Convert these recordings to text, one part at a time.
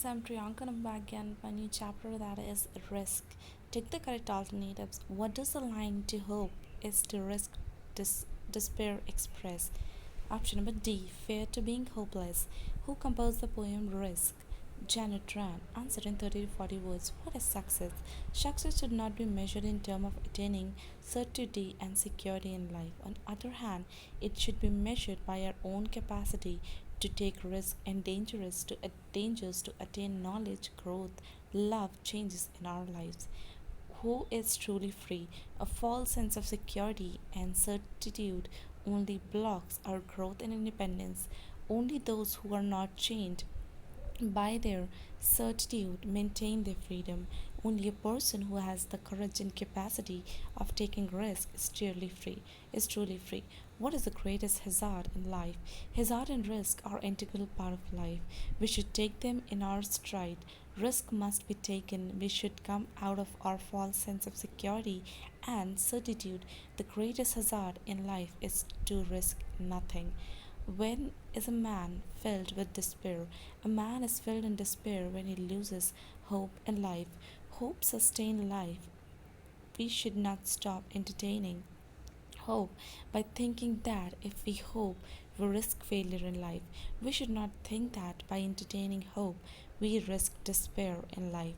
I'm Priyanka and I'm back again with my new chapter that is risk. Take the correct alternatives. What does the line to hope is to risk despair express? Option number D. Fear to being hopeless. Who composed the poem Risk? Janet Rand. Answer in 30 to 40 words. What is success? Success should not be measured in terms of attaining certainty and security in life. On the other hand, it should be measured by our own capacity to take risks and dangers to attain knowledge, growth, love, changes in our lives. Who is truly free? A false sense of security and certitude only blocks our growth and independence. Only those who are not chained by their certitude maintain their freedom. Only a person who has the courage and capacity of taking risk is truly free. What is the greatest hazard in life? Hazard and risk are integral part of life. We should take them in our stride. Risk must be taken. We should come out of our false sense of security and certitude. The greatest hazard in life is to risk nothing. When is a man filled with despair? A man is filled in despair when he loses hope in life. Hope sustains life. We should not stop entertaining hope by thinking that if we hope, we risk failure in life. We should not think that by entertaining hope, we risk despair in life.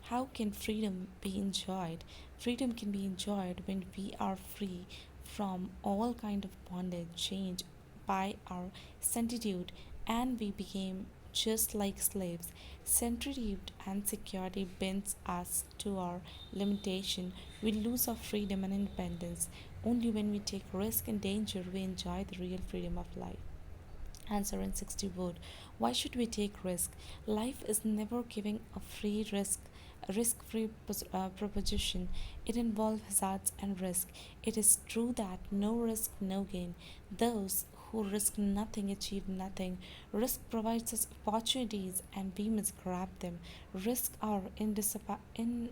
How can freedom be enjoyed? Freedom can be enjoyed when we are free from all kind of bondage, change by our certitude, and we became just like slaves. Certitude and security binds us to our limitation. We lose our freedom and independence. Only when we take risk and danger we enjoy the real freedom of life. Answer in 60 words. Why should we take risk? Life is never giving a risk-free proposition. It involves hazards and risk. It is true that no risk, no gain. Those who risk nothing achieve nothing. Risk provides us opportunities and we must grab them. Risks are indispensable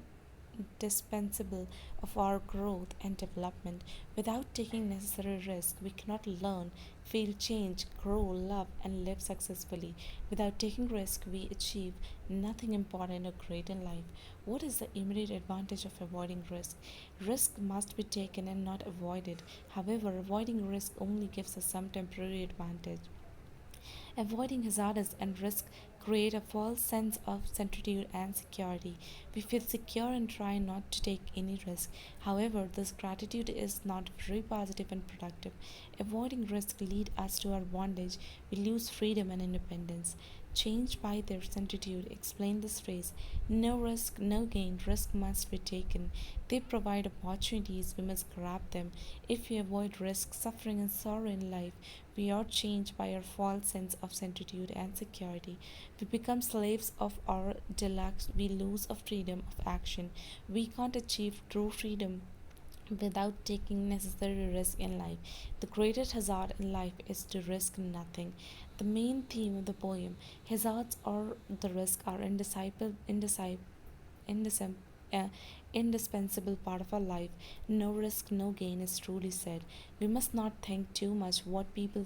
of our growth and development. Without taking necessary risk, we cannot learn, feel change, grow, love, and live successfully. Without taking risk, we achieve nothing important or great in life. What is the immediate advantage of avoiding risk? Risk must be taken and not avoided. However, avoiding risk only gives us some temporary advantage. Avoiding hazards and risk create a false sense of certitude and security. We feel secure and try not to take any risk. However, this gratitude is not very positive and productive. Avoiding risk lead us to our bondage. We lose freedom and independence. Changed by their certitude, explain this phrase: no risk, no gain, risk must be taken. They provide opportunities, we must grab them. If we avoid risk, suffering, and sorrow in life, we are changed by our false sense of certitude and security. We become slaves of our deluxe, we lose our freedom of action. We can't achieve true freedom without taking necessary risk in life. The greatest hazard in life is to risk nothing. The main theme of the poem, hazards or the risk are indis- uh, indispensable part of our life. No risk, no gain is truly said. We must not think too much what people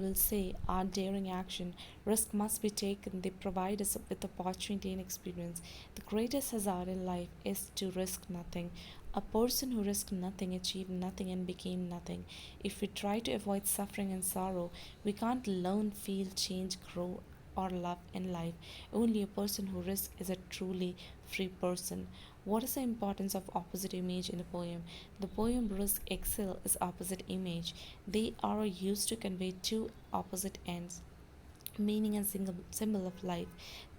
will say our daring action. Risk must be taken. They provide us with opportunity and experience. The greatest hazard in life is to risk nothing. A person who risked nothing achieved nothing and became nothing. If we try to avoid suffering and sorrow, we can't learn, feel, change, grow, or love in life. Only a person who risks is a truly free person. What is the importance of opposite image in the poem? The poem risk excel is opposite image. They are used to convey two opposite ends, meaning and single symbol of life.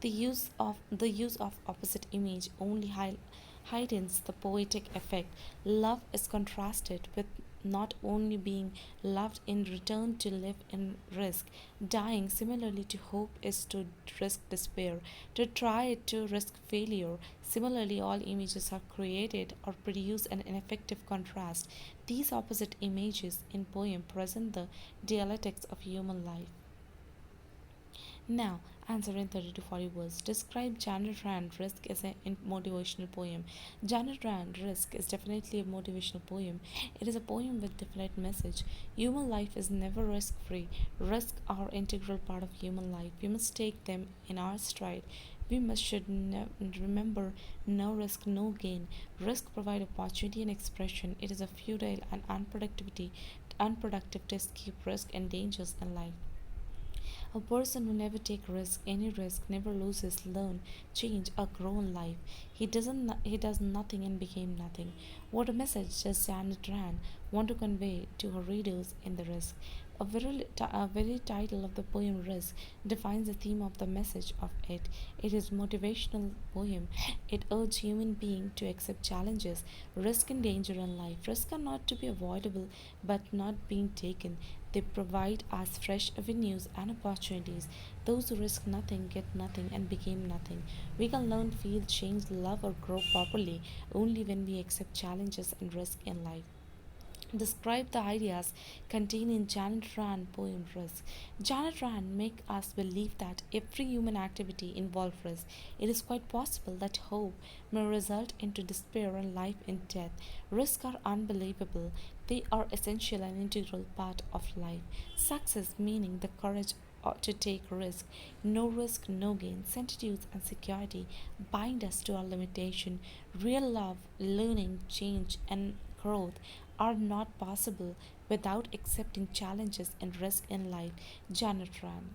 The use of opposite image only heightens the poetic effect. Love is contrasted with not only being loved in return to live in risk. Dying similarly to hope is to risk despair. To try it to risk failure. Similarly, all images are created or produce an ineffective contrast. These opposite images in poem present the dialectics of human life. Now, Answer in 30 to 40 words. Describe Janet Rand Risk as a motivational poem. Janet Rand Risk is definitely a motivational poem. It is a poem with definite message. Human life is never risk free. Risks are integral part of human life. We must take them in our stride. We must should remember no risk, no gain. Risk provide opportunity and expression. It is a futile and unproductive to escape risk and dangers in life. A person who never take risk, any risk, never loses, learn, change, or grow in life. He does nothing and became nothing. What a message does Janet Rand want to convey to her readers in the risk? A very title of the poem Risk defines the theme of the message of it. It is motivational poem. It urges human being to accept challenges, risk and danger in life. Risks are not to be avoidable but not being taken. They provide us fresh avenues and opportunities. Those who risk nothing get nothing and became nothing. We can learn, feel, change, love, or grow properly only when we accept challenges and risk in life. Describe the ideas contained in Janet Rand poem Risk. Janet Rand make us believe that every human activity involves risk. It is quite possible that hope may result into despair and life in death. Risks are unbelievable. They are essential and integral part of life. Success meaning the courage to take risk, no gain. Certitudes and security bind us to our limitation. Real love, learning, change, and growth are not possible without accepting challenges and risk in life. Janet Rand.